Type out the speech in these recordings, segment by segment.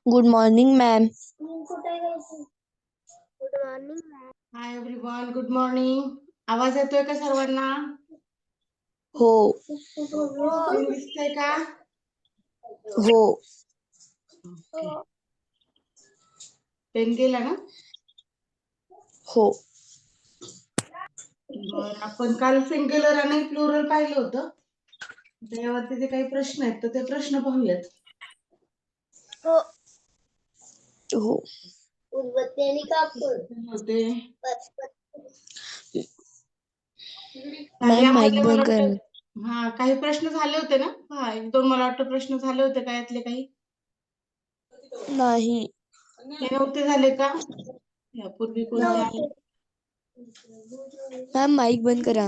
Good morning, ma'am. Good morning ma'am. Hi everyone, good morning. आवाज येतोय का सर्वांना? हो. स्क्रीन दिसतंय का? हो. ओके. पेन गेला ना? हो. बरं, आपण काल सिंग्युलर आणि प्लुरल पाहिलं होतं. त्यावरती जे काही प्रश्न आहेत तर ते प्रश्न पाहूयात. हो. हो. उदबत्ती आणि कापूर. होते मॅम माईक यामध्ये मला बंद करा. वाटतं काही प्रश्न झाले होते ना? हा, एक दोन मला वाटतं प्रश्न झाले होते का यातले काही? नाही. हे नव्हते झाले का? यापूर्वी कोणते? मॅम माईक बंद करा.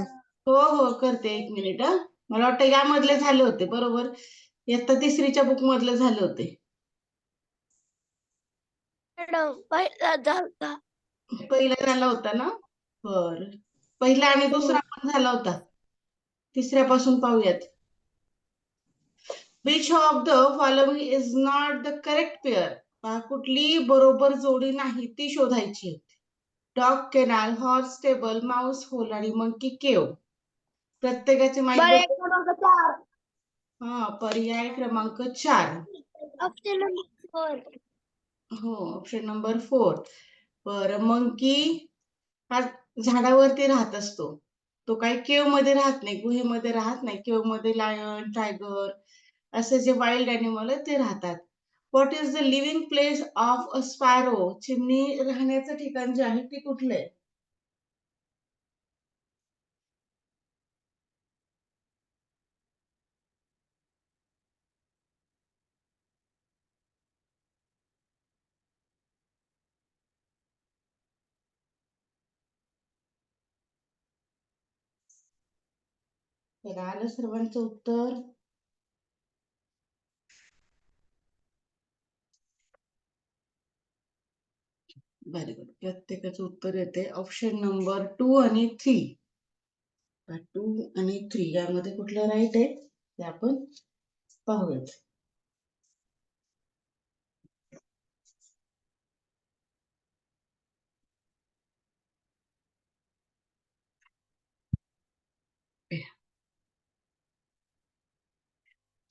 हो हो, करते, एक मिनिट. मला वाटतं यामधले झाले होते बरोबर. इयत्ता तिसरीच्या बुक मधले झाले होते. मॅडम पहिला झालता. पहिला झाला होता ना? बर, पहिला आणि दुसरा पण झाला होता. तिसऱ्यापासून पाहूयात. Which of the following is not the correct pair? कुठली बरोबर जोडी नाही ती शोधायची होती. Dog kennel, horse stable, mouse hole आणि मंकी केव. प्रत्येकाचे पर्याय क्रमांक 4. पर्याय क्रमांक 4. Option number 4. हो, ऑप्शन नंबर 4. बरं, मंकी हा झाडावरती राहत असतो. तो काही केव मध्ये राहत नाही, गुहेमध्ये राहत नाही. केव मध्ये लायन, टायगर असे जे वाईल्ड अॅनिमल आहेत ते राहतात. What is the living place of a sparrow? चिमणी राहण्याचं ठिकाण जे आहे ते कुठलं आहे? तर आलं सर्वांचं उत्तर? Very good. प्रत्येकाचं उत्तर येते ऑप्शन नंबर 2 आणि 3. 2 आणि 3 यामध्ये कुठलं राईट आहे ते आपण पाहूयात.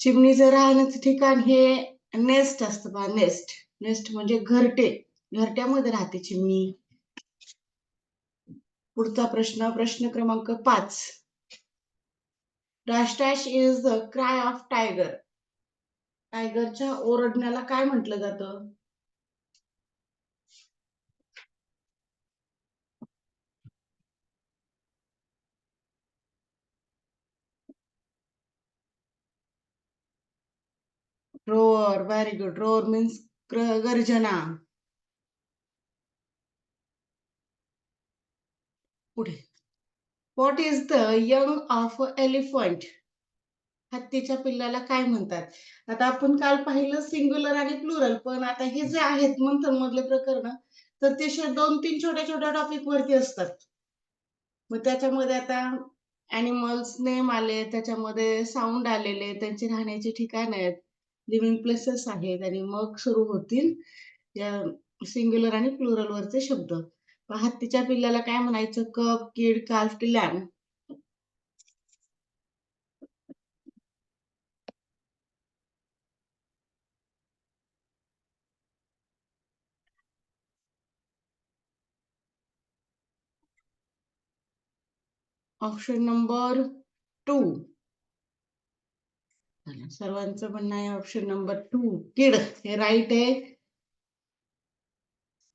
चिमणीचं राहण्याचं ठिकाण हे नेस्ट असतं बा. नेस्ट म्हणजे घरटे. घरट्यामध्ये राहते चिमणी. पुढचा प्रश्न क्रमांक 5. Dash dash is the cry of tiger. टायगरच्या ओरडण्याला काय म्हटलं जातं? Roar. Very good. Roar means गर्जना. पुढे. What is the young of elephant? हत्तीच्या पिल्लाला काय म्हणतात? आता आपण काल पाहिलं सिंग्युलर आणि प्लुरल, पण आता हे जे आहेत मंथन मधले प्रकरण तर ते 2-3 छोट्या छोट्या टॉपिक वरती असतात. मग त्याच्यामध्ये आता ॲनिमल्स नेम आले, त्याच्यामध्ये साऊंड आलेले, त्यांचे राहण्याचे ठिकाण आहेत, लिव्हिंग प्लेसेस आहेत आणि मग सुरू होतील या सिंग्युलर आणि प्लुरल वरचे शब्द. हत्तीच्या पिल्लाला काय म्हणायचं? कब, किड, काल्फ की लॅम? Option number 2. सर्वांचं म्हणणं आहे ऑप्शन नंबर 2 किड हे राईट आहे.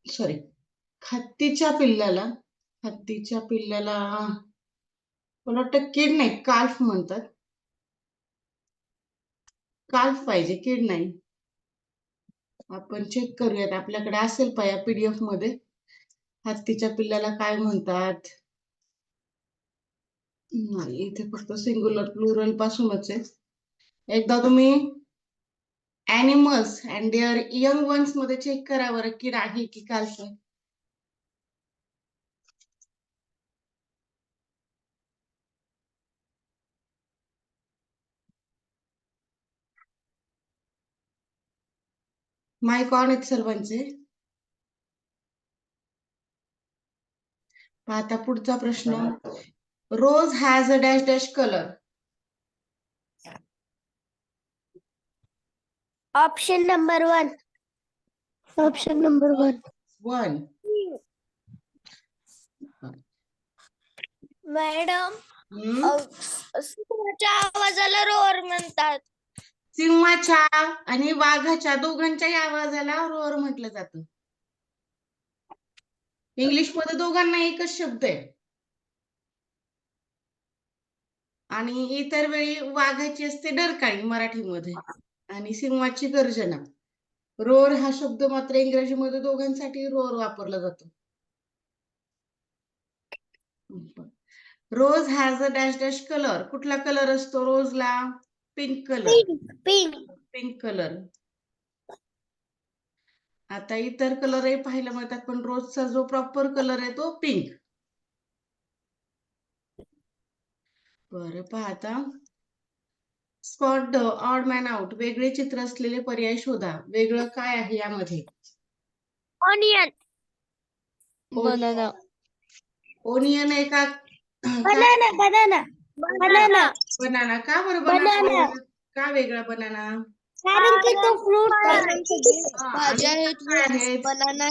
सॉरी, हत्तीच्या पिल्लाला मला वाटतं किड नाही, काल्फ म्हणतात. काल्फ पाहिजे, किड नाही. आपण चेक करूयात, आपल्याकडे असेल पाया पीडीएफ मध्ये. हत्तीच्या पिल्लाला काय म्हणतात? नाही, इथे फक्त सिंग्युलर प्लुरल पासूनच आहे. एकदा तुम्ही animals and their young ones मध्ये चेक करा बरं, किड आहे की काल्फ आहे. माईक ऑन आहेत सर्वांचे. आता पुढचा प्रश्न. Rose has a dash dash colour. Option number 1. Option number 1. 1. Madam hmm. सिंहाच्या आवाजाला रोअर म्हणतात. सिंहाच्या आणि वाघाच्या दोघांच्याही आवाजाला रोअर म्हटलं जातं. इंग्लिश मध्ये दोघांना एकच शब्द आहे. आणि इतर वेळी वाघाची असते डरकाळी मराठीमध्ये आणि सिंहाची गर्जना. रोअर हा शब्द मात्र इंग्रजीमध्ये दोघांसाठी रोअर वापरला जातो. Rose has a dash dash colour. कुठला कलर असतो रोजला? Pink colour. Pink. Pink colour. आता इतर कलरही पाहायला मिळतात पण रोजचा जो प्रॉपर कलर आहे तो पिंक. बरं पहा आता. Spot the odd man out. वेगळे चित्र असलेले पर्याय शोधा. वेगळं काय आहे यामध्ये? ऑनियन. बनाना. ओनियन आहे का? बनाना. बनाना. बनाना. बनाना. का बरं Banana. बनाना? का वेगळा बनाना? कारण की तो फ्रूट कारण सगळे भाज्या आणि आहेत काय आहेत? बनाना.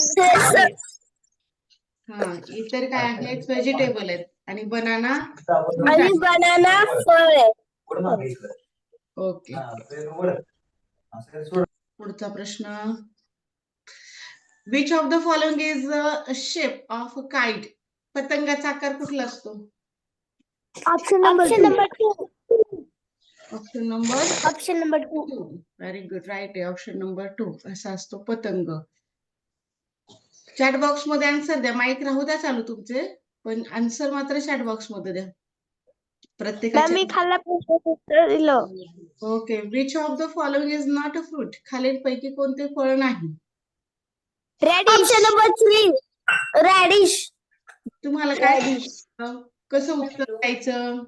हा, इतर काय आहेत? व्हेजिटेबल आहेत आणि बनाना आणि बनाना फळ आहे. ओके. पुढचा प्रश्न. Which of the following is a shape of a kite. पतंगाचा आकार कुठला असतो? Option number 2. Option number option number 2. 2. Very good. Right आहे. ऑप्शन नंबर 2 असा असतो पतंग. चॅट बॉक्स मध्ये आन्सर द्या. माईक राहू द्या चालू तुमचे, पण आन्सर मात्र चॅट बॉक्स मध्ये द्या. प्रत्येकाच्या. मी खाल्ला उत्तर दिलं. Okay. Which of the following is not a fruit. खालीलपैकी कोणते फळ नाही? Option number 3. रॅडिश. तुम्हाला काय कसं उत्तर द्यायचं?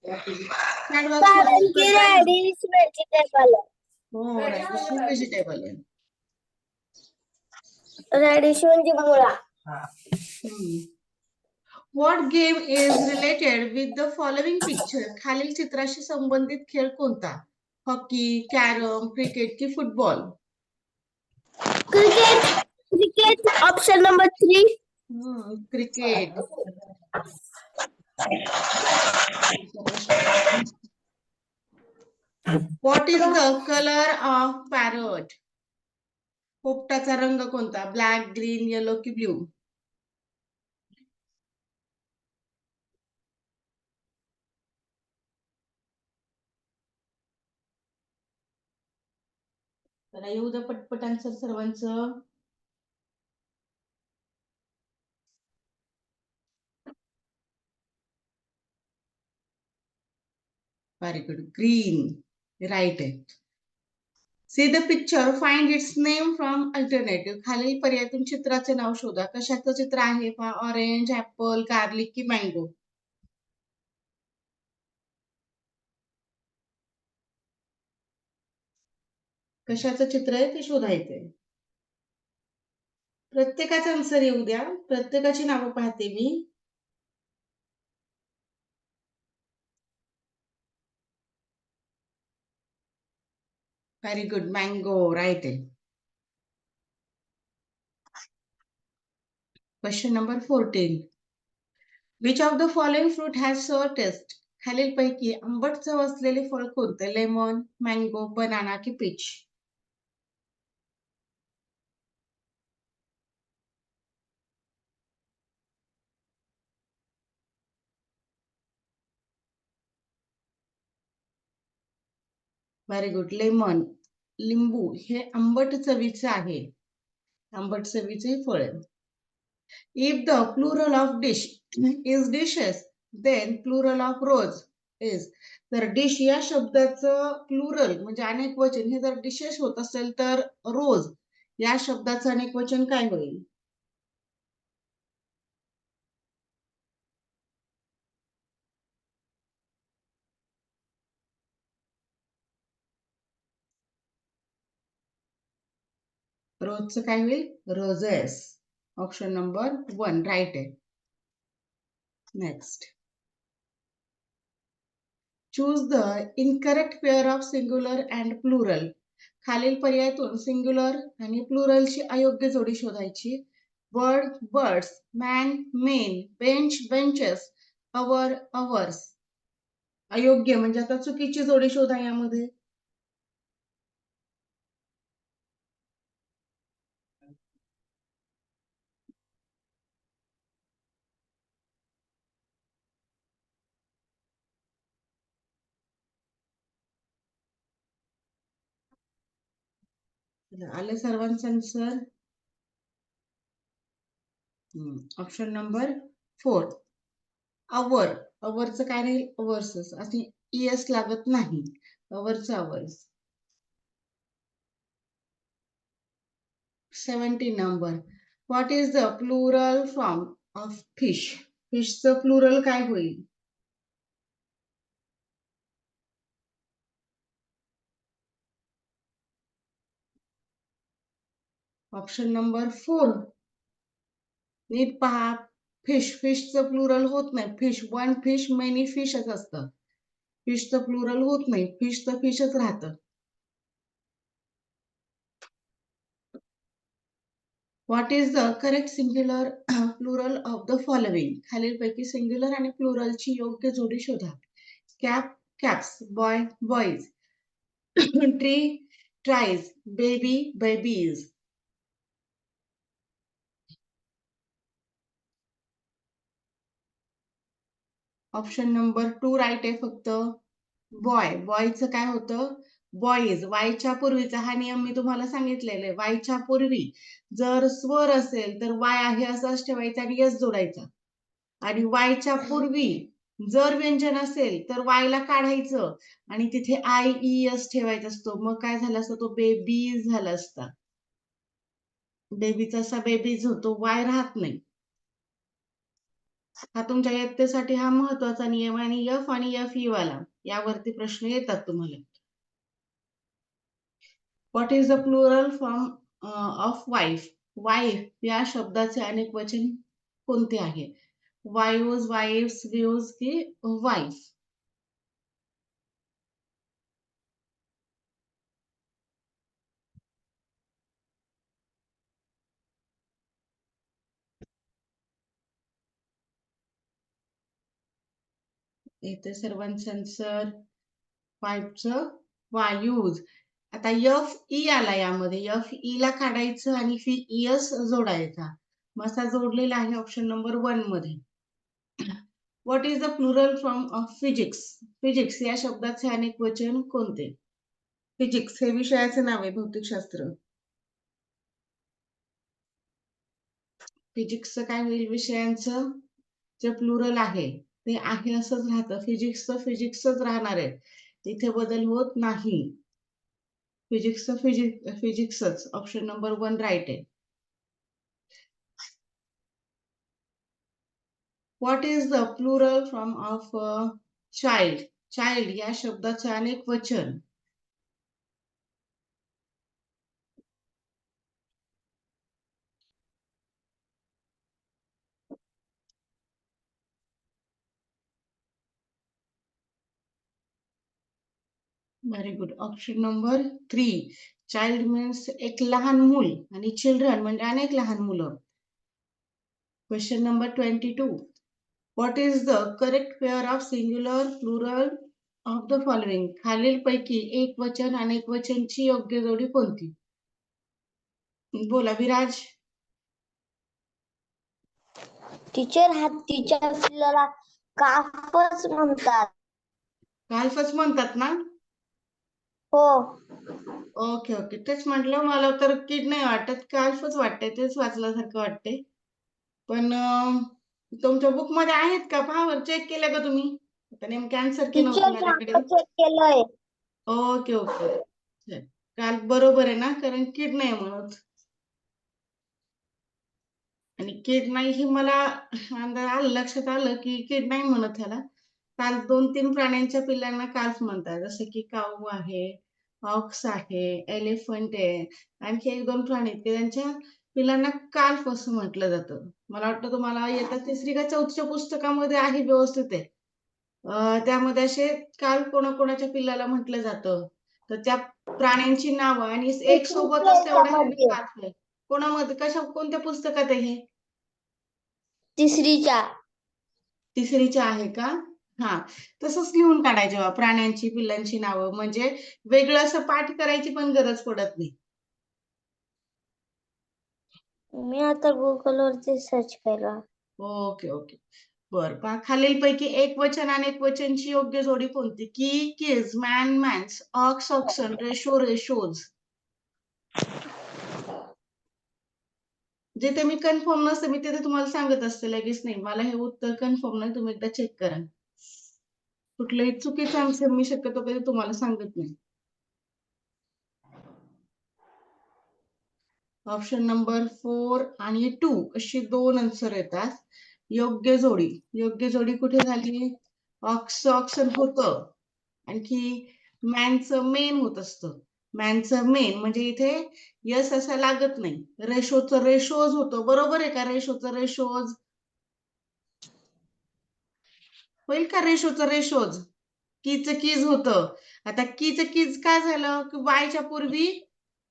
चॅट बॉक्स मध्ये कारण उत्तर की द्या. रॅडिश व्हेजिटेबल आहे. हो, रॅडिश व्हेजिटेबल आहे. रॅडिश म्हणजे मुळा. What game is related with the following picture. खालील चित्राशी संबंधित खेळ कोणता? हॉकी, कॅरम, क्रिकेट की football? Cricket. Cricket. Option number 3. Cricket. What is the colour of parrot. पोपटाचा रंग कोणता? ब्लॅक, ग्रीन, येलो की ब्ल्यू? तर येऊ द्या पटपट आन्सर सर्वांचं. Very good. ग्रीन. राईट आहे. See the picture, find its name from alternative. खालील पर्यायातून चित्राचे नाव शोधा. कशाचं चित्र आहे? ऑरेंज, ऍपल, गार्लिक की मँगो? कशाचं चित्र आहे ते शोधायचंय. प्रत्येकाचा आन्सर येऊ द्या. प्रत्येकाची नावं पाहते मी. Very good. मँगो. राईट आहे. Question number 14. Which of the following fruit has sour taste. खालीलपैकी आंबट चव असलेले फळ कोणते? लेमन, मँगो, बनाना की पीच? Very good. लेमन. लिंबू हे आंबट चवीचे आहे. आंबट चवीचे फळ आहे. If the plural of dish is dishes, then plural of rose is. तर डिश या शब्दाचं प्लुरल म्हणजे अनेक वचन हे जर डिशेस होत असेल तर रोज या शब्दाचं अनेक वचन काय होईल? रोजचं काय होईल? रोजेस. ऑप्शन नंबर 1 राईट आहे. Next. Choose the incorrect pair of singular and plural. खालील पर्यायातून सिंग्युलर आणि प्लुरलची अयोग्य जोडी शोधायची. Bird birds, man men, bench benches, hour hours. अयोग्य म्हणजे आता चुकीची जोडी शोधा यामध्ये. आले सर्वांचं आन्सर? Option number 4 hour. अवरचं काय राहील? अवर्स. असे ES लागत नाही. अवरचं अवर्स. 17 नंबर. What is the plural form of fish? फिशचं प्लुरल काय होईल? Option number 4. नीट पहा. फिशचं प्लुरल होत नाही. फिश, वन फिश, मेनी फिशच असतं. फिशचं प्लुरल होत नाही. फिश तर फिशच राहतं. What is the correct singular plural of the following? खालीलपैकी सिंग्युलर आणि प्लुरलची योग्य जोडी शोधा. Cap caps, boy boys, tree tries, baby babies. Option number 2 right आहे फक्त. बॉय, बॉयचं काय होतं? बॉईज. वायच्या पूर्वीचा हा नियम मी तुम्हाला सांगितलेला आहे. वायच्या पूर्वी जर स्वर असेल तर वाय आहे असंच ठेवायचं आणि यस जोडायचा. आणि वायच्या पूर्वी जर व्यंजन असेल तर वायला काढायचं आणि तिथे IES ठेवायचा असतो. मग काय झालं असतं? तो बेबीज झाला असता. बेबीचा असा बेबीज होतो, वाय राहत नाही. हा तुमच्या इयत्तेसाठी हा महत्वाचा नियम आहे. आणि एफ आणि FE वाला यावरती प्रश्न येतात तुम्हाला. What is the plural form of wife? Wife या शब्दाचे अनेक वचन कोणते आहे? वायूज, वाईफ्स, व्ह्यूज की वाईफ? इथे सर्वांचं आन्सर. वाईफचं वायूज. आता FE आला यामध्ये. FE ला काढायचं आणि ES जोडायचा. मसा जोडलेला आहे ऑप्शन नंबर 1 मध्ये. What is the plural form of physics? Physics या शब्दाचे अनेक वचन कोणते? फिजिक्स हे विषयाचे नाव आहे, भौतिकशास्त्र. फिजिक्सचं काय होईल? विषयांचं जे प्लुरल आहे ते आहे असंच राहतं. फिजिक्सचं फिजिक्सच राहणार आहे. इथे बदल होत नाही. फिजिक्सचं फिजिक्सच. ऑप्शन नंबर 1 राईट आहे. What is the plural form of child? Child या शब्दाचे अनेक वचन. Very good. Option number 3. Child means एक लहान मूल आणि चिल्ड्रन म्हणजे अनेक लहान मुलं. Question number 22. What is the correct pair of singular plural of the following? खालीलपैकी एक वचन अनेक वचनची योग्य जोडी कोणती? बोला विराज. टीचर, हत्तीच्या पिल्लाला काफच म्हणतात. काल्फच म्हणतात ना? हो. Okay okay. तेच म्हटलं, मला तर किड नाही वाटत, काल्फच वाटते. तेच वाचल्यासारखं वाटते. पण तुमच्या बुक मध्ये आहेत का? पहा बरं, चेक केलं का तुम्ही? आता नेमके आन्सर की नव्हते टीचर, माझ्याकडे. चेक केलंय. Okay okay. काल बरोबर आहे ना? कारण किड नाही म्हणत. आणि किड नाही ही मला अंदाज आलं, लक्षात आलं की किड नाही म्हणत ह्याला. काल 2-3 प्राण्यांच्या पिल्लांना काल्फ म्हणतात. जसं की काऊ आहे, ऑक्स आहे, एलिफंट आहे, आणखी एक दोन प्राणी आहेत की त्यांच्या पिलांना काल्फ असं म्हटलं जातं. मला वाटतं तुम्हाला इयत्ता 3री का 4थीच्या पुस्तकामध्ये आहे, व्यवस्थित आहे. त्यामध्ये असे काल्फ कोणाकोणाच्या पिल्लाला म्हटलं जातं, तर त्या प्राण्यांची नावं आणि एक सोबतच तेवढ्या याच्यामध्ये काल्फ आहे. कोणामध्ये कोणत्या पुस्तकात आहे हे? 3रीच्या. 3रीच्या आहे का? हा, तसंच लिहून काढायचे बा प्राण्यांची पिल्लांची नावं, म्हणजे वेगळं असं पाठ करायची पण गरज पडत नाही. मी आता गुगल वरती सर्च केलं. ओके ओके, बर. पहा, खालीलपैकी एक वचन आणि एक वचनची योग्य जोडी कोणती? Key, keys, man, mans, ox, oxen, ratio, ratios. जे ते मी कन्फर्म नसते, मी ते तुम्हाला सांगत असते लगेच नाही, मला हे उत्तर कन्फर्म नाही, तुम्ही एकदा चेक करा. कुठलंही चुकीचं आन्सर मी शक्यतो कधी तुम्हाला सांगत नाही. ऑप्शन नंबर 4 आणि 2 अशी 2 आन्सर येतात. योग्य जोडी कुठे झाली? ऑक्स, ऑक्सन होतं, आणखी मॅनचं मेन होत असतं. मॅनचं मेन म्हणजे इथे यस असा लागत नाही. रेशोचं रेशोज होतं, बरोबर आहे का? रेशोचं रेशोज होईल का? रेशोचं रेशोज. कीचं कीज होतं. आता कीचं कीज काय झालं की वायच्या पूर्वी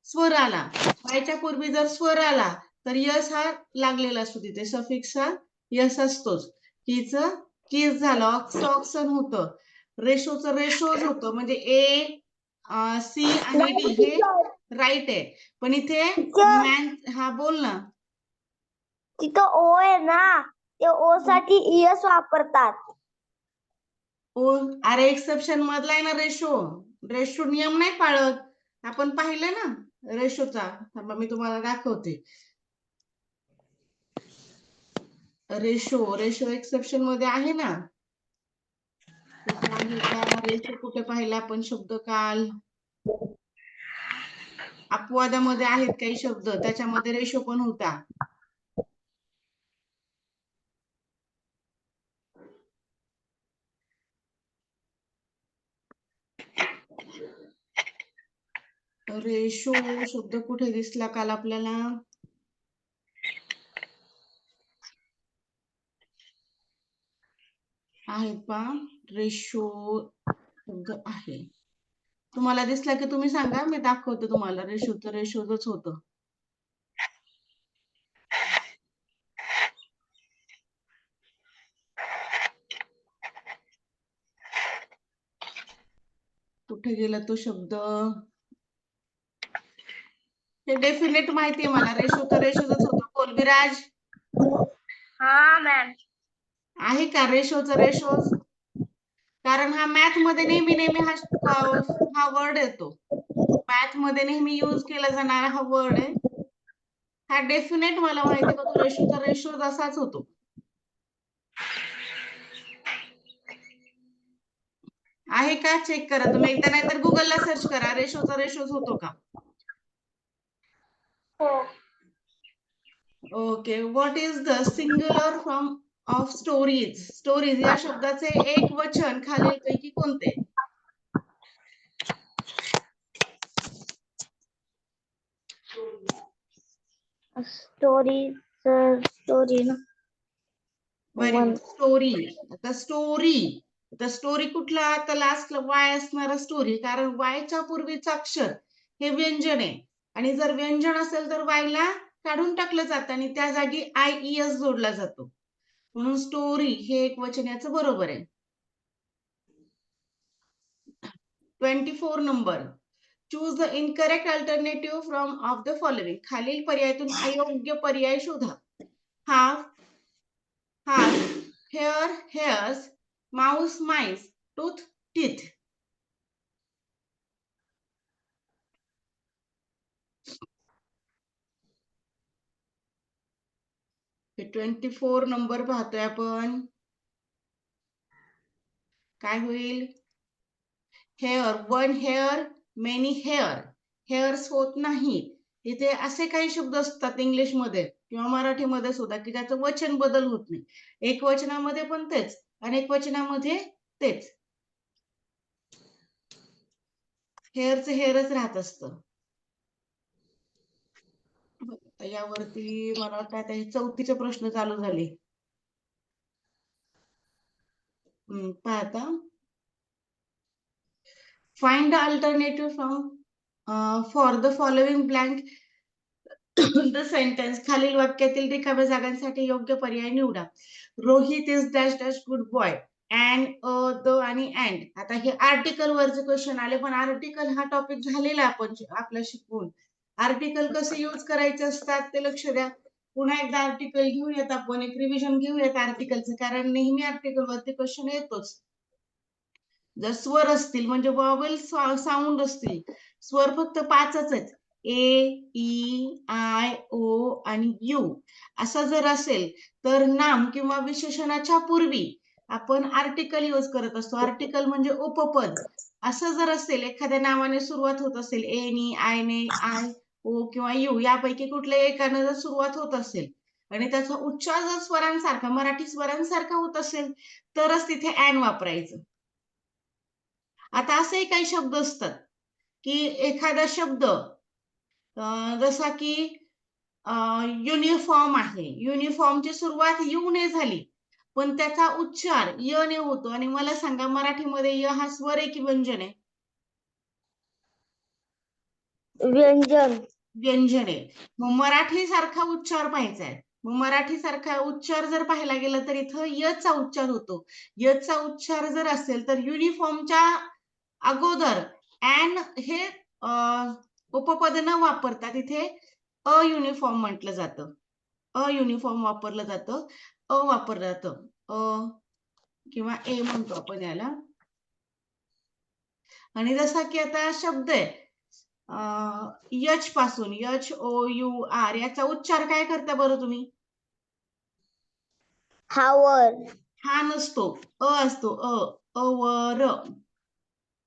स्वर आला. वायच्या पूर्वी जर स्वर आला तर यस हा लागलेला असतो, तिथे सफिक्स हा यस असतोच. कीचं कीज झालं, ऑक्स ऑक्सन होतं, रेशोचं रेशोज होतं, म्हणजे ए, सी आणि डी हे राईट आहे. पण इथे मॅन, हा बोल ना. तिथं ओ आहे ना, ते ओ साठी ईएस वापरतात. ओ, अरे एक्सेप्शन मधला आहे ना रेशो. रेशो नियम नाही पाळत, आपण पाहिलं ना रेशोचा. थांबा मी तुम्हाला दाखवते. रेशो एक्सेप्शन मध्ये आहे ना. कुठे आहे का रेशो? कुठे पाहिला आपण शब्द काल? अपवादामध्ये आहेत काही शब्द, त्याच्यामध्ये रेशो पण होता. रेशो शब्द कुठे दिसला काल आपल्याला? आहेत पा, रेशो शब्द आहे. तुम्हाला दिसला की तुम्ही सांगा, मी दाखवते तुम्हाला. रेशोच होतं. कुठे गेला तो शब्द? हे डेफिनेट माहितीये मला, रेशोच होतं. बोल विराज, हा मॅम. आहे का रेशोज? कारण हा मॅथ मध्ये नेहमी हा वर्ड येतो. मॅथ मध्ये नेहमी यूज केला जाणारा हा वर्ड आहे. हा डेफिनेट मला माहिती आहे का, तो रेशोज असाच होतो. आहे का? चेक करा तुम्ही एकदा, नाहीतर गुगलला सर्च करा, रेशोज होतो का. हो. Okay. What is the singular form of stories या शब्दाचे एक वचन खालीलपैकी कोणते? स्टोरी ना. Very good. स्टोरी कुठला? आता लास्टला वाय असणारा स्टोरी, कारण वायच्या पूर्वीचं अक्षर हे व्यंजन आहे, आणि जर व्यंजन असेल तर वायला काढून टाकलं जातं आणि त्या जागी IES जोडला जातो, म्हणून स्टोरी हे एक वचन याचं बरोबर आहे. 24 number. Choose the incorrect alternative from of the following. खालील पर्यायातून अयोग्य पर्याय शोधा. Half, hair, hairs, Mouse, MICE, tooth, teeth. हे 24 नंबर पाहतोय आपण. काय होईल? Hair, one hair, many hair. Hairs होत नाही. इथे असे काही शब्द असतात इंग्लिशमध्ये किंवा मराठीमध्ये सुद्धा की त्याचं वचन बदल होत नाही. एक वचनामध्ये पण तेच, अनेक वचनामध्ये तेच. हेअरचं हेअरच राहत असतं. यावरती मला वाटतं आता हे 4थीचे प्रश्न चालू झाले. पहा आता. Find the alternative for the following blank the sentence. खालील वाक्यातील रिकाम्या जागांसाठी योग्य पर्याय निवडा. Rohit is dash dash good boy. And the आणि अँड. आता हे आर्टिकल वरचे क्वेश्चन आले, पण आर्टिकल हा टॉपिक झालेला आपण आपला शिकवून. आर्टिकल कसे यूज करायचे असतात ते लक्ष द्या. पुन्हा एकदा आर्टिकल घेऊयात आपण, एक रिव्हिजन घेऊयात आर्टिकलचं, कारण नेहमी आर्टिकल वरती क्वेश्चन येतोच. जर स्वर असतील म्हणजे वॉवेल साऊंड असतील, स्वर फक्त 5च आहेत, ए, ई, आय, ओ आणि यू. असं जर असेल तर नाम किंवा विशेषणाच्या पूर्वी आपण आर्टिकल यूज करत असतो. आर्टिकल म्हणजे उपपद. असं जर असेल, एखाद्या नावाने सुरुवात होत असेल, ए नी, आय ने, आय, ओ किंवा यू यापैकी कुठल्या एकानं जर सुरुवात होत असेल आणि त्याचा उच्चार जर स्वरांसारखा, मराठी स्वरांसारखा होत असेल, तरच तिथे ॲन वापरायचं. आता असे काही शब्द असतात की एखादा शब्द जसा की युनिफॉर्म आहे, युनिफॉर्मची सुरुवात यू ने झाली, पण त्याचा उच्चार य ने होतो. आणि मला सांगा, मराठीमध्ये य हा स्वर आहे की व्यंजन आहे? व्यंजन. व्यंजन आहे. मग मराठी सारखा उच्चार पाहायचा आहे. मग मराठी सारखा उच्चार जर पाहायला गेलं तर इथं यचा उच्चार होतो. यचा उच्चार जर असेल तर युनिफॉर्मच्या अगोदर ॲन हे उपपद न वापरता तिथे अयुनिफॉर्म म्हटलं जातं. अयुनिफॉर्म वापरलं जातं, वापरलं जातं, किंवा ए म्हणतो आपण याला. आणि जसा की आता शब्द आहे यच पासून, यच ओ यू आर, याचा उच्चार काय करता बरं तुम्ही? हावर. हा नसतो, असतो, अवर.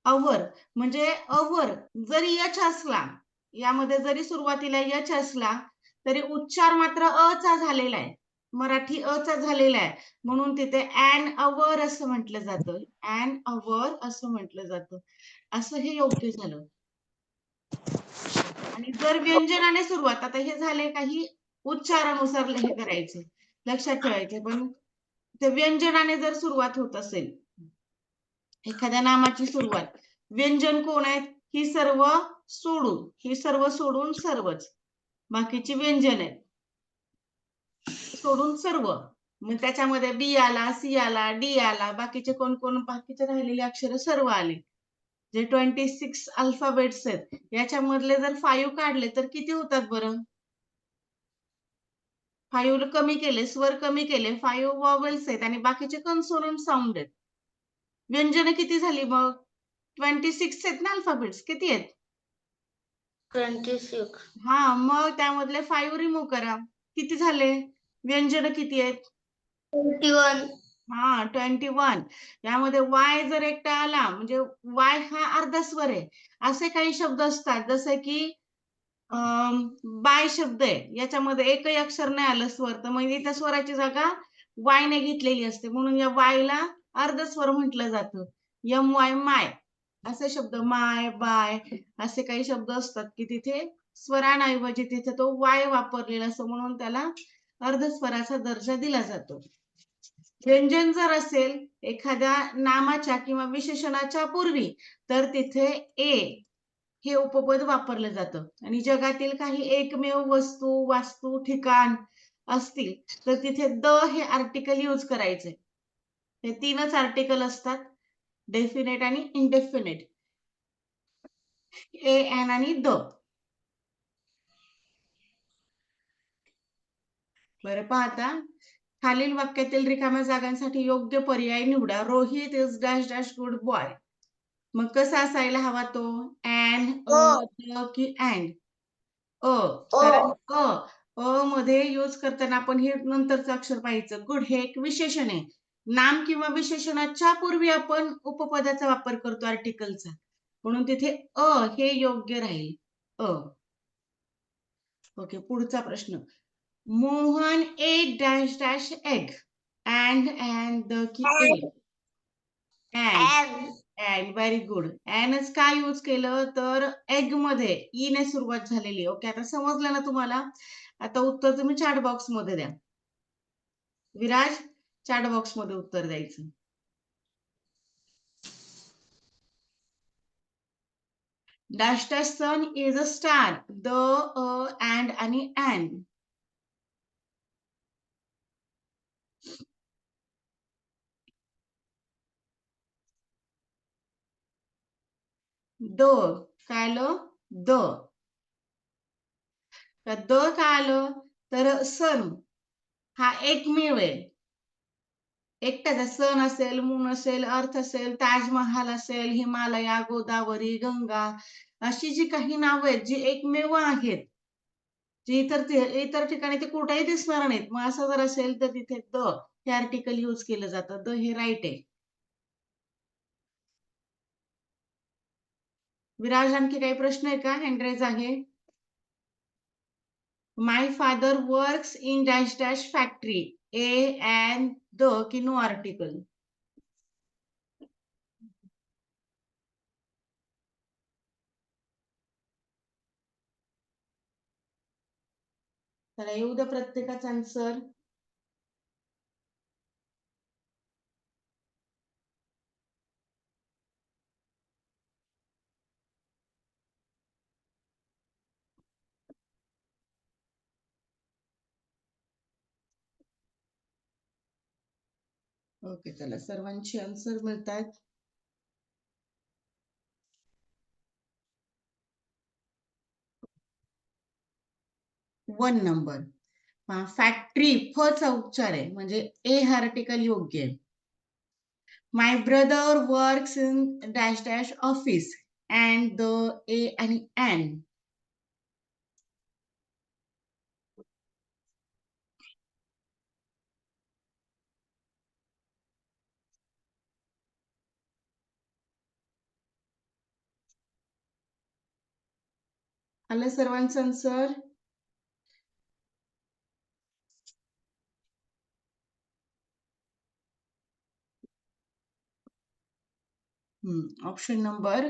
अवर म्हणजे अवर जरी यच असला, यामध्ये जरी सुरुवातीला यच असला तरी उच्चार मात्र अचा झालेला आहे, मराठी अचा झालेला आहे, म्हणून तिथे ॲन अवर असं म्हटलं जातं. ॲन अवर असं म्हटलं जातं. असं हे योग्य झालं. आणि जर व्यंजनाने सुरुवात, आता हे झाले काही उच्चारानुसार हे करायचे, लक्षात ठेवायचे. पण ते व्यंजनाने जर सुरुवात होत असेल, एखाद्या नामाची सुरुवात, व्यंजन कोण आहेत? ही सर्व सोडून सर्वच बाकीची व्यंजन आहेत, सोडून सर्व. मग त्याच्यामध्ये बी आला, सी आला, डी आला, बाकीचे कोण कोण, बाकीचे राहिलेले अक्षर सर्व आले. जे 26 अल्फाबेट्स आहेत, याच्यामधले जर 5 काढले तर किती होतात बरं? 5 कमी केले, स्वर कमी केले, 5 वॉवेल्स आहेत आणि बाकीचे कन्सोनंट साऊंड आहेत. व्यंजन किती झाली मग? 26 आहेत ना अल्फाबेट्स. किती आहेत? 26. हा, मग त्यामधले 5 रिमूव्ह करा. किती झाले? व्यंजन किती आहेत? 21. हा, 21. यामध्ये वाय जर एकटा आला म्हणजे वाय हा अर्धा स्वर आहे. असे काही शब्द असतात जसे की बाय शब्द आहे, याच्यामध्ये एकही अक्षर नाही आलं स्वर, तर म्हणजे त्या स्वराची जागा वाय ने घेतलेली असते, म्हणून या वायला अर्ध स्वर म्हटलं जातं. यम वाय माय असे शब्द, माय, बाय असे काही शब्द असतात की तिथे स्वरांऐवजी तिथे तो वाय वापरलेला असतो, म्हणून त्याला अर्धस्वराचा दर्जा दिला जातो. व्यंजन जर असेल एखाद्या नामाच्या किंवा विशेषणाच्या पूर्वी तर तिथे ए हे उपपद वापरलं जातं. आणि जगातील काही एकमेव वस्तू, वास्तू, ठिकाण असतील तर तिथे द हे आर्टिकल यूज करायचे. हे 3च आर्टिकल असतात, डेफिनेट आणि इनडेफिनेट, ए, एन आणि द. बरं, पाहता खालील वाक्यातील रिकाम्या जागांसाठी योग्य पर्याय निवडा. Rohit is dash dash good boy. मग कसा असायला हवा तो? ॲन, द की अँड? कारण मध्ये यूज करताना आपण हे नंतरचं अक्षर पाहायचं. गुड हे एक विशेषण आहे. नाम किंवा विशेषणाच्या पूर्वी आपण उपपदाचा वापर करतो आर्टिकलचा, म्हणून तिथे हे योग्य राहील. ओके, पुढचा प्रश्न. Mohan eat dash dash egg. And the की ए? And very good. अँडच काय यूज केलं तर एग मध्ये ई ने सुरुवात झालेली. ओके, आता समजलं ना तुम्हाला. आता उत्तर तुम्ही चॅट बॉक्स मध्ये द्या. विराज, चॅट बॉक्स मध्ये उत्तर द्यायचं. Dash dash sun is a star. The, and आणि अँड. द काय आलं? द. द काय आलं तर सन हा एकमेव आहे. एकटाच सन असेल, मून असेल, अर्थ असेल, ताजमहाल असेल, हिमालया, गोदावरी, गंगा अशी जी काही नावं आहेत जी एकमेव आहेत, जी इतर ठिकाणी ते कुठेही दिसणार नाहीत. मग असं जर असेल तर तिथे द हे आर्टिकल यूज केलं जातं. द हे राईट आहे. विराज, आणखी काही प्रश्न आहे का? हँडरेज आहे. My father works in dash dash factory. A and the की नो आर्टिकल? चला येऊ द्या प्रत्येकाचा आन्सर. ओके, चला सर्वांची आन्सर मिळतात. 1 नंबर. फॅक्टरी फ चा उच्चार आहे म्हणजे ए हा आर्टिकल योग्य आहे. My brother works in dash dash office. And the, a आणि अँड. आलं सर्वांचं answer? Option number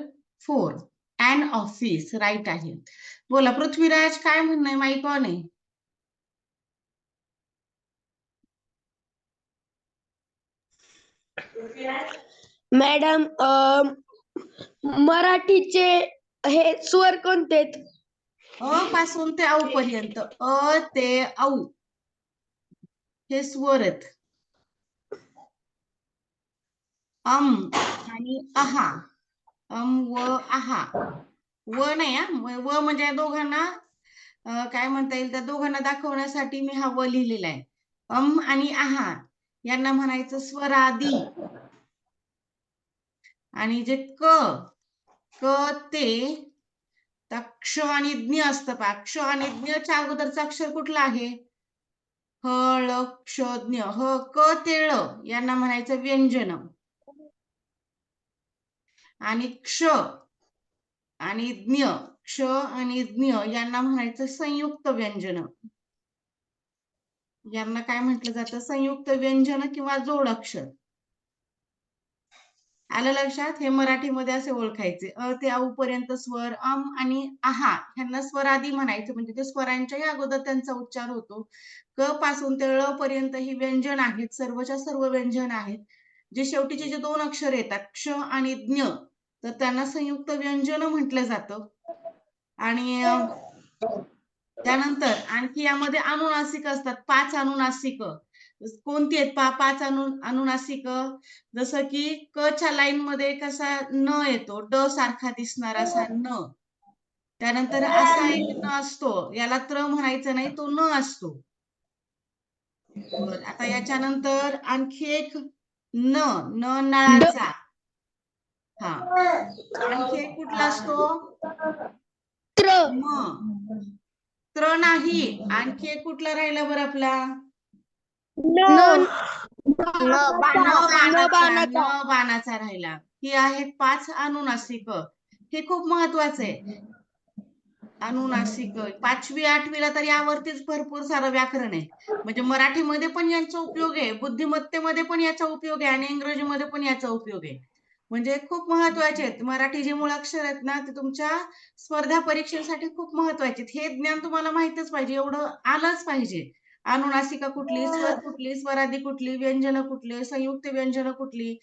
4 and office right आहे. बोला पृथ्वीराज, काय म्हणणं आहे? माईक ऑन आहे. मॅडम, मराठीचे हे स्वर कोणते आहेत? अ पासून ते औ पर्यंत. अ ते औ हे स्वर आहेत. आणि आहा. व आहा. व नाही हा. व म्हणजे या दोघांना काय म्हणता येईल, त्या दोघांना दाखवण्यासाठी मी हा व लिहिलेला आहे. आणि आहा यांना म्हणायचं स्वरादी. आणि जे क ते क्ष आणि ज्ञ असतं पहा. क्ष आणि ज्ञच्या अगोदरचं अक्षर कुठलं आहे? ह, ळ, क्ष, ज्ञ. ह, क ते ळ यांना म्हणायचं व्यंजन. आणि क्ष आणि ज्ञ, क्ष आणि ज्ञ यांना म्हणायचं संयुक्त व्यंजन. यांना काय म्हटलं जातं? संयुक्त व्यंजन किंवा जोड अक्षर. आलं लक्षात? हे मराठीमध्ये असे ओळखायचे. अ ते औ पर्यंत स्वर. आणि आहा ह्यांना स्वरादी म्हणायचं म्हणजे ते स्वरांच्याही अगोदर त्यांचा उच्चार होतो. क पासून ते ळ पर्यंत ही व्यंजन आहेत, सर्वच्या सर्व व्यंजन आहेत. जे शेवटीचे जे 2 अक्षर येतात क्ष आणि ज्ञ, तर त्यांना संयुक्त व्यंजन म्हटलं जातं. आणि त्यानंतर आणखी यामध्ये अनुनासिक असतात. 5 अनुनासिक. कोणती आहेत? 5 अनुनासिक. जसं की क च्या लाईन मध्ये कसा न येतो, ड सारखा दिसणारा असा न. त्यानंतर असा एक न असतो, याला त्र म्हणायचं नाही, तो न असतो. बर, आता याच्यानंतर आणखी एक न नळाचा. हा, आणखी एक कुठला असतो? म. त्र नाही. आणखी एक कुठला राहिला बरं आपला? न न बाणाचा राहिला. ही आहेत 5 अनुनासिक. हे खूप महत्वाचं आहे. अनुनासिक 5वी 8वीला तर यावरतीच भरपूर सारं व्याकरण आहे. म्हणजे मराठीमध्ये पण यांचा उपयोग आहे, बुद्धिमत्तेमध्ये पण याचा उपयोग आहे आणि इंग्रजीमध्ये पण याचा उपयोग आहे. म्हणजे खूप महत्वाचे आहेत. मराठी जे मुळाक्षर आहेत ना, ते तुमच्या स्पर्धा परीक्षेसाठी खूप महत्वाचे आहेत. हे ज्ञान तुम्हाला माहीतच पाहिजे, एवढं आलंच पाहिजे. अनुनासिका कुठली, स्वर कुठली, स्वरादी कुठली, व्यंजन कुठली, संयुक्त व्यंजन कुठली,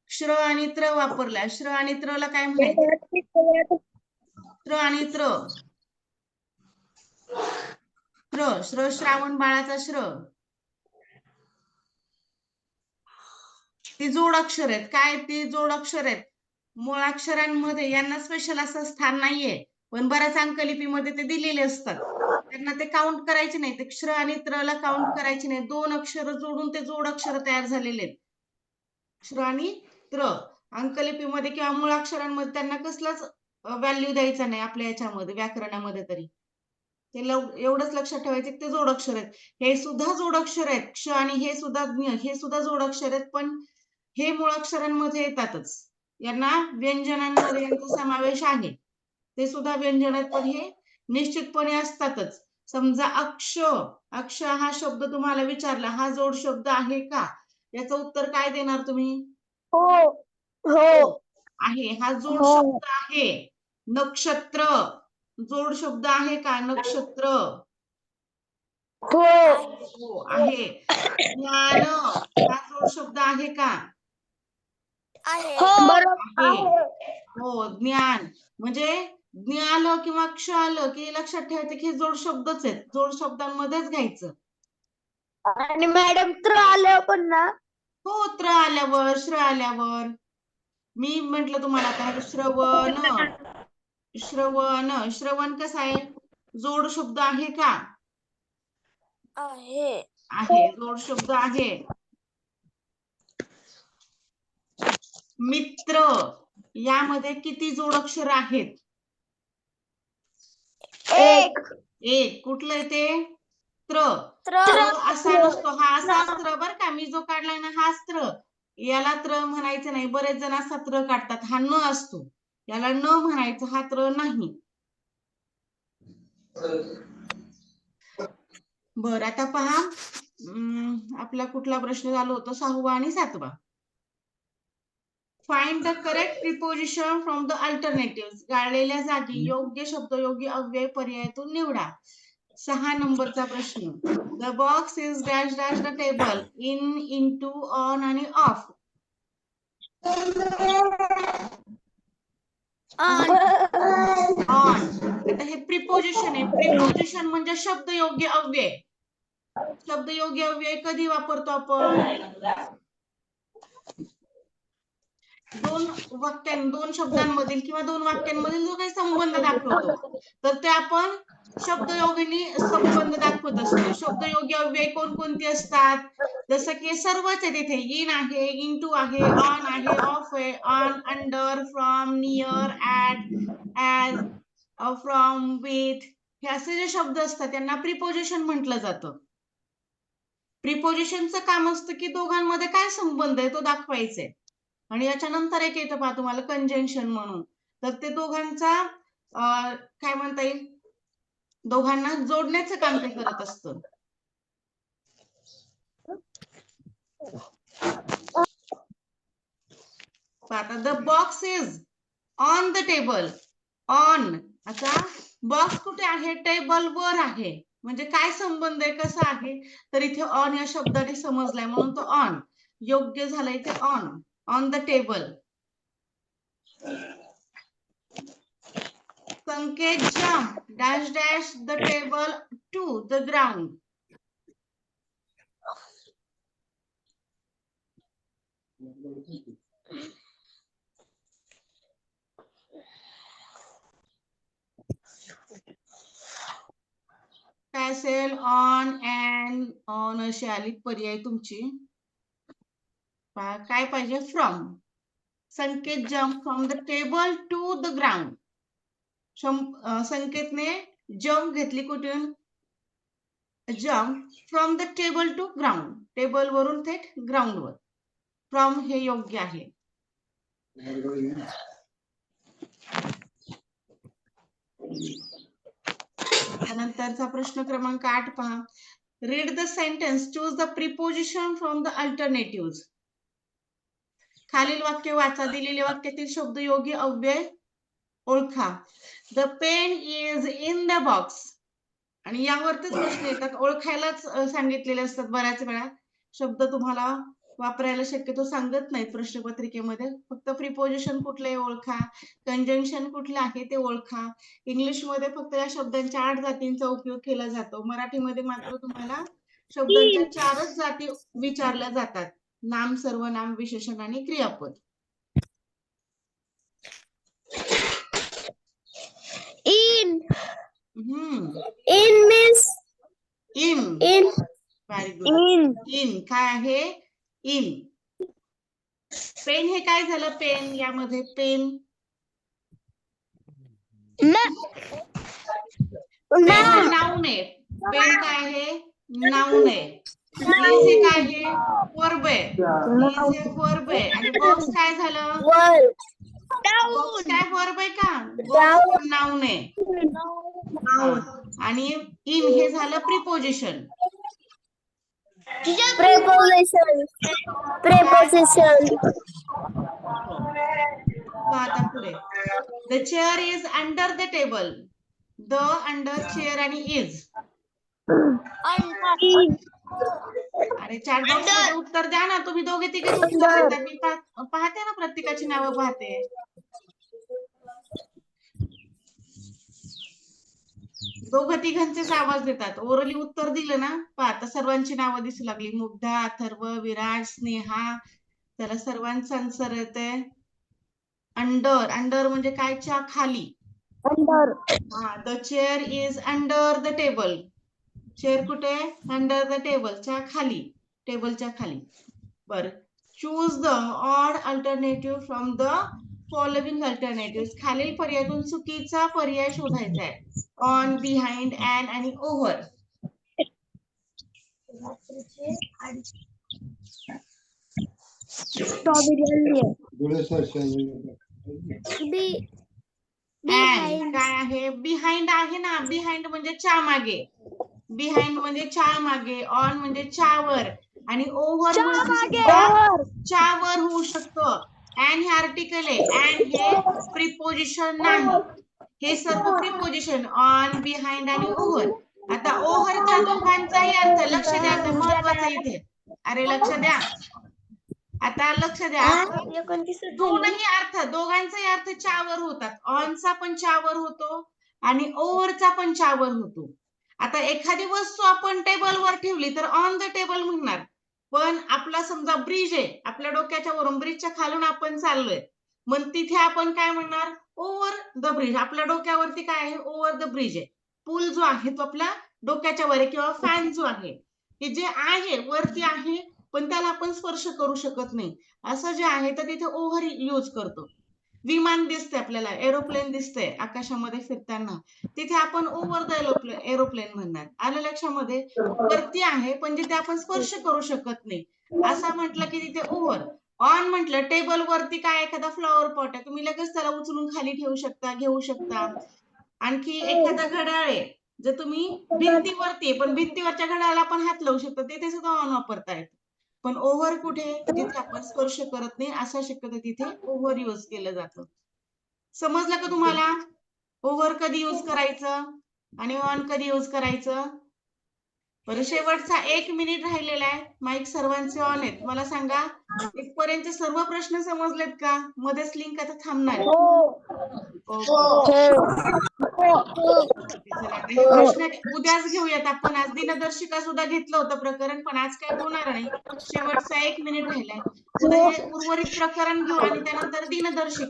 श्र आणि त्र वापरला. श्र आणि त्र ला काय म्हणायचं? श्र आणि त्र. श्र श्रावण बाळाचा श्र. ती जोडाक्षर आहेत. काय ती जोडाक्षर आहेत? मुळाक्षरांमध्ये यांना स्पेशल असं स्थान नाहीये, पण बऱ्याच अंकलिपीमध्ये ते दिलेले असतात. त्यांना ते काउंट करायचे नाही. ते श्र आणि त्र ला काउंट करायचे नाही. 2 अक्षर जोडून ते जोडाक्षर तयार झालेले आहेत. श्र आणि त्र. अंकलिपीमध्ये किंवा मुळाक्षरांमध्ये त्यांना कसलाच व्हॅल्यू द्यायचा नाही आपल्या याच्यामध्ये, व्याकरणामध्ये तरी. ते एवढंच लक्षात ठेवायचं की ते जोडाक्षर आहेत. हे सुद्धा जोडाक्षर आहेत. क्ष आणि हे सुद्धा जोडाक्षर आहेत, पण हे मुळाक्षरांमध्ये येतातच. यांना व्यंजनांमध्ये यांचा समावेश आहे. ते सुद्धा व्यंजन आहेत, पण हे निश्चितपणे असतातच. समजा अक्ष हा शब्द तुम्हाला विचारला, हा जोड शब्द आहे का? याचं उत्तर काय देणार तुम्ही? हो हो आहे. हा जोड हो शब्द आहे. नक्षत्र जोड शब्द आहे का? नक्षत्र हो हो आहे. ज्ञान हा जोड शब्द आहे का? बरोबर आहे. आहे. हो ज्ञान. म्हणजे ज्ञ आलं किंवा क्ष आलं की लक्षात ठेवायचं की हे जोड शब्दच आहेत. जोड शब्दांमध्येच घ्यायचं. आणि मॅडम त्र आलं पण ना. हो त्र आल्यावर, श्र आल्यावर. मी म्हंटल तुम्हाला आता श्रवण. श्रवण कसा आहे? जोड शब्द आहे का? आहे. जोड शब्द आहे. मित्र यामध्ये किती जोडाक्षर आहेत? एक कुठलं आहे ते? त्र असा नसतो, हा असाच त्र बर का. मी जो काढलाय ना हाच त्र. याला त्र म्हणायचं नाही. बरेच जण असा त्र काढतात, हा न असतो. याला न म्हणायचं, हा त्र नाही. बर आता पहा, आपला कुठला प्रश्न झाला होता? 6वा आणि 7वा. Find the correct preposition from the alternative. गाळलेल्या जागी योग्य शब्द, योग्य अव्यय पर्यायातून निवडा. 6 नंबरचा प्रश्न. The box is dash dash the table in, into, on आणि ऑफ. ऑन. आता हे प्रिपोजिशन आहे. प्रिपोजिशन म्हणजे शब्द योग्य अव्यय. शब्द योग्य अव्यय कधी वापरतो आपण? दोन शब्दांमधील किंवा 2 वाक्यांमधील जो काही संबंध दाखवतो, तर ते आपण शब्दयोगिनी संबंध दाखवत असतो. शब्दयोगी अव्यय कोणकोणती असतात? जसं की सर्वच आहे तिथे. इन आहे, इंटू आहे, ऑन आहे, ऑफ आहे, on, under, from, near, at, as, from, with, हे असे जे शब्द असतात त्यांना प्रिपोजिशन म्हटलं जातं. प्रिपोजिशनचं काम असतं की दोघांमध्ये काय संबंध आहे तो दाखवायचा. आणि याच्यानंतर एक येतं पहा तुम्हाला कंजंक्शन म्हणून. तर ते दोघांचा काय म्हणता येईल, दोघांना जोडण्याचं काम ते करत असतं. आता the box is on the table. On, आता बॉक्स कुठे आहे? टेबल वर आहे. म्हणजे काय संबंध आहे, कसा आहे? तर इथे ऑन या शब्दाने समजलाय म्हणून तो ऑन योग्य झालाय. इथे on, on the table. Sanket jump dash dash the table to the ground. काय असेल? ऑन, अँड, ऑन अशी आली पर्याय तुमची. काय पाहिजे? From. Sanket jump from the table to the ground. संकेतने जम्प घेतली कुठून? Jump from the table to ground. Table वरून थेट ग्राउंड वर. फ्रॉम हे योग्य आहे. त्यानंतरचा प्रश्न क्रमांक 8 पहा. Read the sentence, choose the preposition from the alternative. खालील वाक्य वाचा. दिलेल्या वाक्यातील शब्द योगी अव्यय ओळखा. The pen is in the box. आणि यावरतीच प्रश्न येतात. ओळखायलाच सांगितलेले असतात बऱ्याच वेळा. शब्द तुम्हाला वापरायला शक्यतो सांगत नाहीत प्रश्नपत्रिकेमध्ये. फक्त प्रिपोजिशन कुठले ओळखा, कंजंक्शन कुठले आहे ते ओळखा. इंग्लिशमध्ये फक्त या शब्दांच्या 8 जातींचा उपयोग केला जातो. मराठीमध्ये मात्र तुम्हाला शब्दांच्या 4च जाती विचारल्या जातात. नाम, सर्वनाम, विशेषण आणि क्रियापद. In. हम्म. In means in. in. Very good. In. In काय आहे? इन. पेन हे काय झालं? पेन यामध्ये पेन. पेन हे नाऊन आहे. पेन काय आहे? नाऊन आहे. इज हे काय आहे? वर्ब आहे. इज हे वर्ब आहे. आणि बॉक्स काय झालं? बॉक्स काय वर्ब आहे का? बॉक्स नाऊन आहे. आणि इन हे झालं प्रिपोजिशन. Preposition. Preposition. आता पुढे. The chair is under the table. The, under, chair आणि इज. अरे चॅट बॉक्स मध्ये उत्तर द्या ना. तुम्ही दोघे तिघेच उत्तर देता. मी पाहते ना, प्रत्येकाची नावं पाहते. दोघं तिघांचेच आवाज देतात. ओरली उत्तर दिलं ना, पहा आता सर्वांची नावं दिसू लागली. मुग्धा, अथर्व, विराज, स्नेहा. त्याला सर्वांचं आन्सर येते. अंडर. अंडर म्हणजे काय? च्या खाली. Under. हा. The chair is under the table. Chair कुठे? Under the table. च्या खाली. टेबलच्या खाली. बर. Choose the odd alternative from the following alternative. खालील पर्यायातून चुकीचा पर्याय शोधायचा आहे. ऑन, बिहाइंड, अँड आणि ओव्हर. अँड काय आहे? बिहाइंड आहे ना. बिहाइंड म्हणजे च्या मागे. बिहाइंड म्हणजे च्या मागे. ऑन म्हणजे च्यावर. आणि ओव्हर म्हणजे सुद्धा च्यावर होऊ शकतो. अँड हे आर्टिकल आहे. अँड हे प्रिपोजिशन नाही. हे सर्व प्रिपोजिशन ऑन, बिहाइंड आणि ओव्हर. आता ओव्हरच्या दोघांचाही अर्थ लक्ष द्या. आता महत्वाचं इथे. अरे लक्ष द्या. आता लक्ष द्या. दोनही अर्थ, दोघांचाही अर्थ च्यावर होतात. ऑनचा पण च्यावर होतो आणि ओव्हरचा पण च्यावर होतो. आता एखादी वस्तू आपण टेबलवर ठेवली तर ऑन द टेबल म्हणणार. पण आपला समजा ब्रिज आहे. आपल्या डोक्याच्या वरून ब्रिजच्या खालून आपण चाललोय. मग तिथे आपण काय म्हणणार? Over the bridge. आपल्या डोक्यावरती काय आहे? ओव्हर द ब्रिज आहे. पूल जो आहे तो आपल्या डोक्याच्या वर आहे. किंवा फॅन जो आहे, हे जे आहे वरती आहे पण त्याला आपण स्पर्श करू शकत नाही. असं जे आहे तर तिथे ओव्हर यूज करतो. विमान दिसते आपल्याला, एरोप्लेन दिसते आकाशामध्ये फिरताना, तिथे आपण ओव्हर द एरोप्लेन म्हणणार. आलं लक्षामध्ये? वरती आहे पण जिथे आपण स्पर्श करू शकत नाही असं म्हटलं की तिथे ओव्हर. ऑन म्हटलं टेबल वरती काय एखादा फ्लॉवर पॉट आहे, तुम्ही लगेच त्याला उचलून खाली ठेवू शकता, घेऊ शकता. आणखी एखादा घड्याळ आहे, जर तुम्ही भिंतीवरती आहे पण भिंतीवरच्या घड्याळाला आपण हात लावू शकतो, तिथे सुद्धा ऑन वापरता येतो. पण ओव्हर कुठे? जिथे आपण स्पर्श करत नाही अशा शक्यता तिथे ओव्हर यूज केलं जातं. समजलं का तुम्हाला? ओव्हर कधी यूज करायचं आणि ऑन कधी यूज करायचं? बरं, शेवटचा 1 मिनिट राहिलेला आहे. माईक सर्वांचे ऑन आहेत. मला सांगा, इथपर्यंत सर्व प्रश्न समजलेत का? मध्येच लिंक आता थांबणार आहे. चला आता हे प्रश्न उद्याच घेऊयात आपण. आज दिनदर्शिका सुद्धा घेतलं होतं प्रकरण, पण आज काय होणार नाही. शेवटचा 1 मिनिट राहिलाय. उद्या हे उर्वरित प्रकरण घेऊ आणि त्यानंतर दिनदर्शिका.